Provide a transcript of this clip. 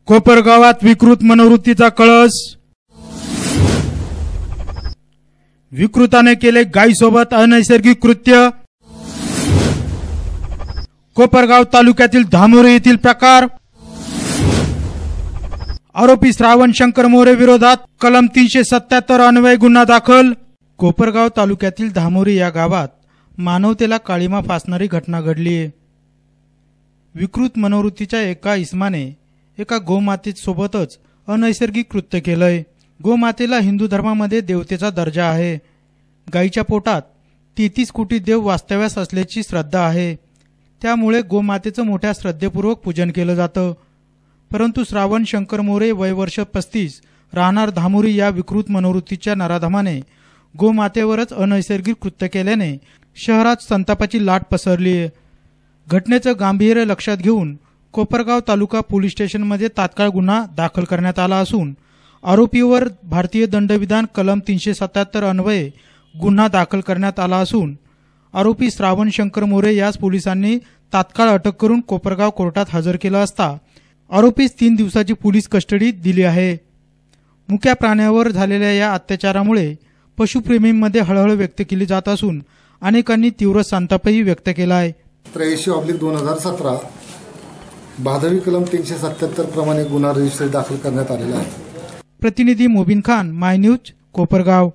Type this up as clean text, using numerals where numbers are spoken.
कोपरगावात विकृत मनोवृत्तीचा कळस। विकृताने केले गायीसोबत अनैसर्गिक कृत्य। कोपरगाव तालुक्यातील धामोरे येथील प्रकार। आरोपी श्रावण शंकर मोरे विरोधात कलम 377 अन्वये गुन्हा दाखल। कोपरगाव तालुक्यातील धामोरे या गावात मानवतेला काळीमा फासणारी घटना घडली आहे। विकृत मनोवृत्तीच्या एका इसमाने एका गोमातेसोबतच अनैसर्गिक कृत्य केलंय। गोमातेला हिंदू धर्मामध्ये देवतेचा दर्जा आहे। गायीच्या पोटात 33 कोटी देव वास्तव्यास असल्याची श्रद्धा आहे। त्यामुळे गोमातेचं मोठ्या श्रद्धेपूर्वक पूजन केलं जातं। परंतु श्रावण शंकर मोरे वय वर्ष 35 राहणार धामोरी या विकृत मनोवृत्तीच्या नराधमाने गोमातेवरच अनैसर्गिक कृत्य केल्याने शहरात संतापाची लाट पसरली आहे। घटनेचं गांभीर्य लक्षात घेऊन कोपरगाव तालुका पोलीस स्टेशनमध्ये तात्काळ गुन्हा दाखल करण्यात आला असून आरोपीवर भारतीय दंडविधान कलम 377 अन्वये गुन्हा दाखल करण्यात आला असून आरोपी श्रावण शंकर मोरे यास पोलिसांनी तात्काळ अटक करून कोपरगाव कोर्टात हजर केलं असता आरोपीस 3 दिवसाची पोलीस कस्टडी दिली आहे। मुक्या प्राण्यावर झालेल्या या अत्याचारामुळे पशुप्रेमींमध्ये हळहळ व्यक्त केली जात असून अनेकांनी तीव्र संतापही व्यक्त केला आहे। 83/2017 भादवी कलम 377 प्रमाणे गुन्हा रजिस्टर दाखल करण्यात आलेला आहे। प्रतिनिधी मोबिन खान, माय न्यूज, कोपरगाव।